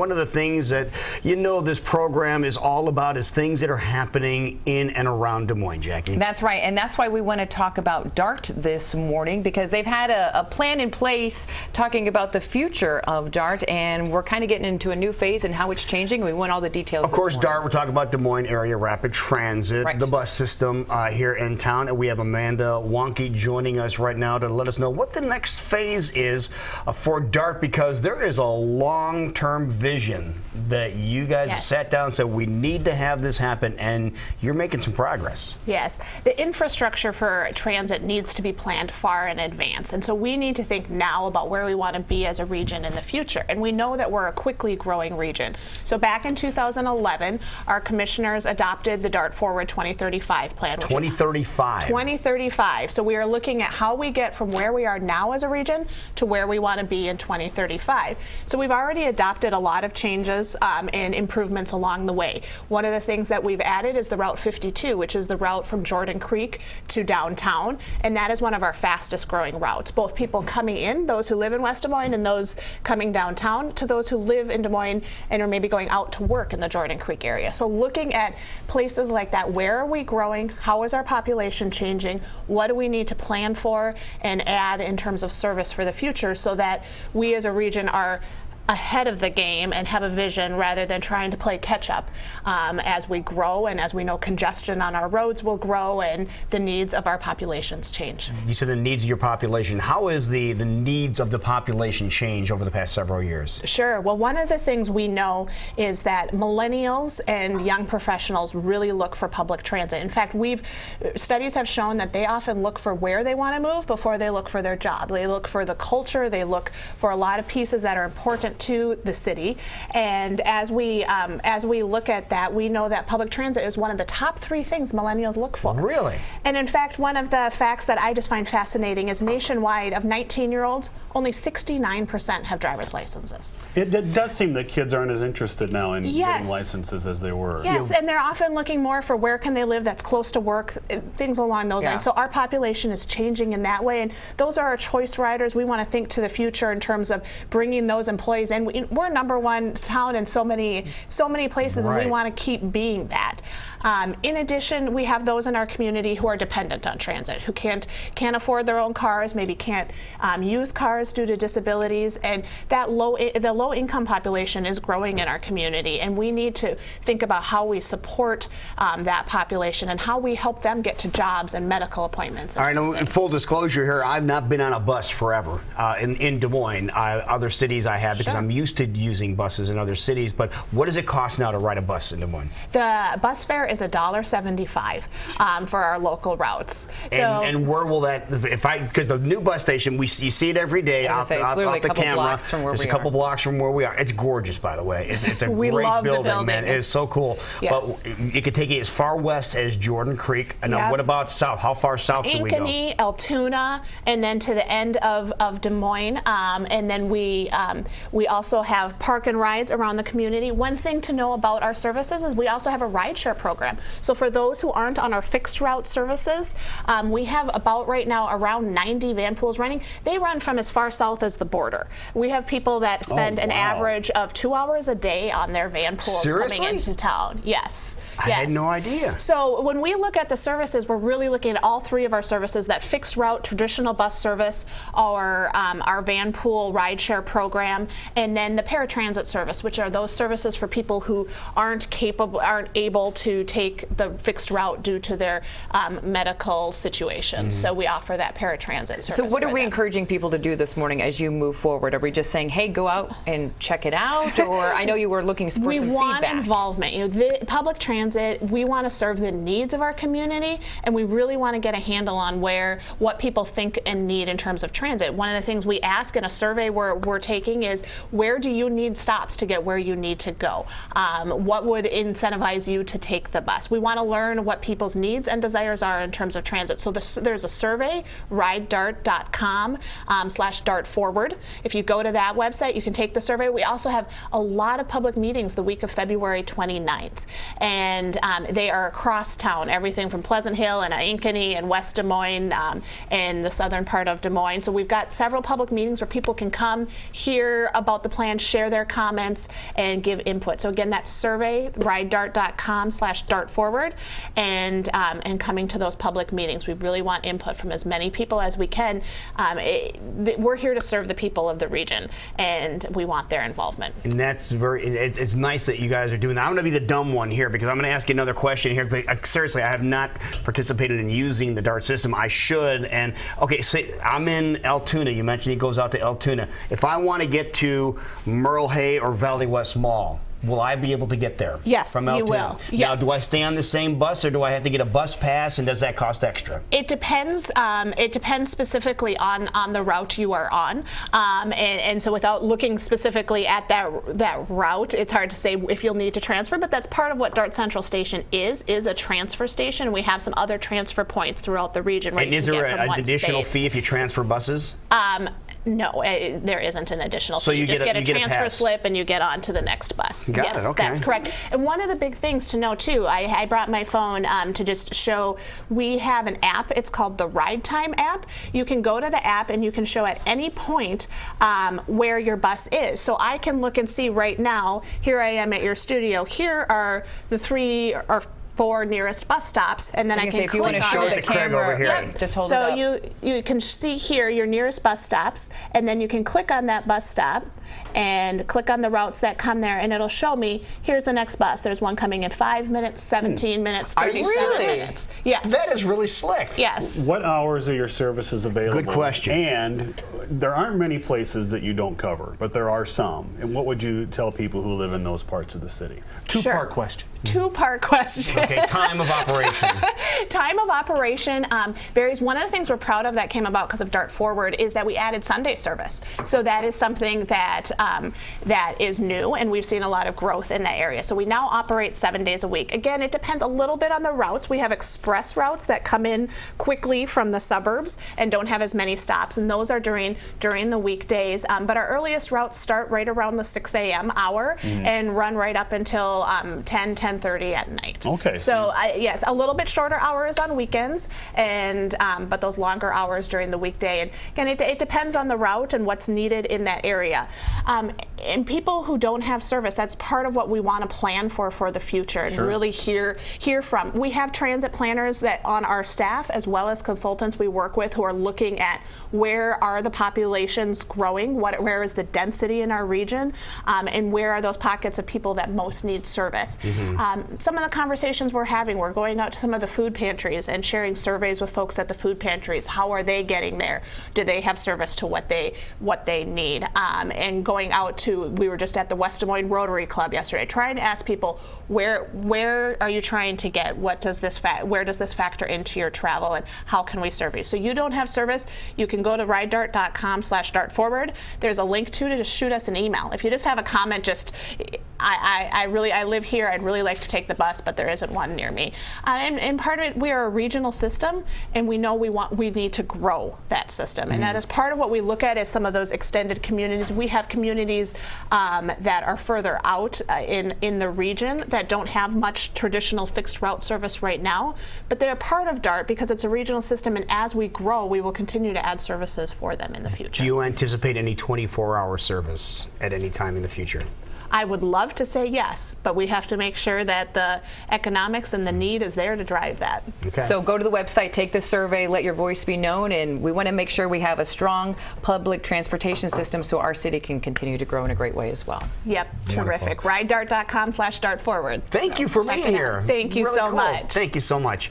one of the things that this program is all about is things that are happening in and around Des Moines, Jackie. That's right, and that's why we want to talk about DART this morning, because they've had a plan in place talking about the future of DART, and we're kind of getting into a new phase and how it's changing. We want all the details. Of course, DART, we're talking about Des Moines Area Rapid Transit, right, the bus system here in town, and we have Amanda Wonke joining us right now to let us know what the next phase is for DART, because there is a long-term vision that you guys have sat down and said we need to have this happen, and you're making some progress. Yes, the infrastructure for transit needs to be planned far in advance, and so we need to think now about where we want to be as a region in the future, and we know that we're a quickly growing region. So back in 2011, our commissioners adopted the DART Forward 2035 plan. 2035. So we are looking at how we get from where we are now as a region to where we want to be in 2035. So we've already adopted a lot of changes and improvements along the way. One of the things that we've added is the Route 52, which is the route from Jordan Creek to downtown, and that is one of our fastest growing routes. Both people coming in, those who live in West Des Moines, and those coming downtown, to those who live in Des Moines and are maybe going out to work in the Jordan Creek area. So looking at places like that, where are we growing? How is our population changing? What do we need to plan for and add in terms of service for the future, so that we as a region are ahead of the game and have a vision rather than trying to play catch up as we grow, and as we know, congestion on our roads will grow and the needs of our populations change. You said the needs of your population. How is the needs of the population changed over the past several years? Sure. Well, one of the things we know is that millennials and young professionals really look for public transit. In fact, studies have shown that they often look for where they want to move before they look for their job. They look for the culture. They look for a lot of pieces that are important to the city, and as we look at that, we know that public transit is one of the top 3 things millennials look for. Really? And in fact, one of the facts that I just find fascinating is nationwide, of 19-year-olds, only 69% have driver's licenses. It does seem that kids aren't as interested now in getting licenses as they were. Yes, and they're often looking more for where can they live that's close to work, things along those lines. So our population is changing in that way, and those are our choice riders. We want to think to the future in terms of bringing those employees in. We're #1 town in so many places, and we want to keep being that. In addition, we have those in our community who are dependent on transit, who can't afford their own cars, maybe can't use cars due to disabilities, and the low income population is growing in our community, and we need to think about how we support that population and how we help them get to jobs and medical appointments. All right, in full disclosure here, I've not been on a bus forever in Des Moines. Other cities I have, because I'm used to using buses in other cities, but what does it cost now to ride a bus in Des Moines? The bus fare is $1.75 for our local routes. And where will that, because the new bus station, you see it every day off the camera. It's a couple blocks from where we are. It's gorgeous, by the way. It's a great building, man. It is so cool. Yes. But it could take you as far west as Jordan Creek. And what about south? How far south do we go? Ankeny, Altoona, and then to the end of Des Moines. And then we also have park and rides around the community. One thing to know about our services is we also have a rideshare program. So for those who aren't on our fixed route services, we have about right now around 90 van pools running. They run from as far south as the border. We have people that spend an average of 2 hours a day on their van pools coming into town. Yes. I had no idea. So when we look at the services, we're really looking at all 3 of our services: that fixed route traditional bus service, our van pool rideshare program, and then the paratransit service, which are those services for people who aren't able to take the fixed route due to their medical situation. So we offer that paratransit service. So what are we encouraging people to do this morning as you move forward? Are we just saying, hey, go out and check it out? Or I know you were looking for some feedback. We want involvement. The public transit, we want to serve the needs of our community, and we really want to get a handle on what people think and need in terms of transit. One of the things we ask in a survey we're taking is, where do you need stops to get where you need to go? What would incentivize you to take the bus? We want to learn what people's needs and desires are in terms of transit. So there's a survey, ridedart.com/dartforward. If you go to that website, you can take the survey. We also have a lot of public meetings the week of February 29th. And they are across town, everything from Pleasant Hill and Ankeny and West Des Moines and the southern part of Des Moines. So we've got several public meetings where people can come hear about about the plan, share their comments, and give input. So again, that's survey, ridedart.com/dartforward, and coming to those public meetings. We really want input from as many people as we can. We're here to serve the people of the region, and we want their involvement. And that's it's nice that you guys are doing that. I'm going to be the dumb one here because I'm going to ask you another question here. But seriously, I have not participated in using the DART system. I should. And okay, so I'm in Altoona. You mentioned it goes out to Altoona. If I want to get to Merle Hay or Valley West Mall, will I be able to get there? Yes, from you Altoona? will. Now, Yes. do I stay on the same bus or do I have to get a bus pass, and does that cost extra? It depends. It depends specifically on the route you are on, and so without looking specifically at that route, it's hard to say if you'll need to transfer. But that's part of what Dart Central Station is a transfer station, and we have some other transfer points throughout the region. Where And you is can there get from an one additional space. fee if you transfer buses? No, there isn't an additional fee. So you just get a- get a you get a transfer pass. slip and you get on to the next bus. Got yes, it, okay. that's correct. And one of the big things to know too, I brought my phone to just show, we have an app. It's called the Ride Time app. You can go to the app and you can show at any point where your bus is. So I can look and see right now, here I am at your studio. Here are the 3 or 4 nearest bus stops, and then I You can say if you click want to on show it. the to Craig camera, over here. right, just hold So it up. you can see here your nearest bus stops, and then you can click on that bus stop and click on the routes that come there, and it'll show me, here's the next bus. There's one coming in 5 minutes, 17 minutes, Are you 37 serious? minutes. Yes. That is really slick. Yes. What hours are your services available? Good question. And there aren't many places that you don't cover, but there are some. And what would you tell people who live in those parts of the city? Two-part question. Two-part question. Okay, time of operation. Time of operation varies. One of the things we're proud of that came about because of Dart Forward is that we added Sunday service. So that is something that that is new, and we've seen a lot of growth in that area. So we now operate 7 days a week. Again, it depends a little bit on the routes. We have express routes that come in quickly from the suburbs and don't have as many stops, and those are during the weekdays. But our earliest routes start right around the 6 a.m. hour and run right up until 10:30 at night. Okay. So yes, a little bit shorter hours on weekends, and but those longer hours during the weekday. And again, it depends on the route and what's needed in that area. And people who don't have service, that's part of what we want to plan for the future and really hear from. We have transit planners that on our staff, as well as consultants we work with, who are looking at where are the populations growing, where is the density in our region, and where are those pockets of people that most need service. Some of the conversations we're having, we're going out to some of the food pantries and sharing surveys with folks at the food pantries. How are they getting there? Do they have service to what they need? And going out to, we were just at the West Des Moines Rotary Club yesterday, trying to ask people, where are you trying to get? Where does this factor into your travel, and how can we serve you? So you don't have service, you can go to ridedart.com/dartforward. There's a link to just shoot us an email. If you just have a comment, just I live here, I'd really like to take the bus, but there isn't one near me. And part of it, we are a regional system, and we know we need to grow that system, and that is part of what we look at as some of those extended communities. We have communities that are further out in the region that don't have much traditional fixed route service right now, but they're part of DART because it's a regional system, and as we grow, we will continue to add services for them in the future. Do you anticipate any 24-hour service at any time in the future? I would love to say yes, but we have to make sure that the economics and the need is there to drive that. Okay. So go to the website, take the survey, let your voice be known, and we want to make sure we have a strong public transportation system so our city can continue to grow in a great way as well. Yep, terrific. RideDart.com/dartforward. Thank you for Check being it out. here. Thank you Really so cool. much. Thank you so much.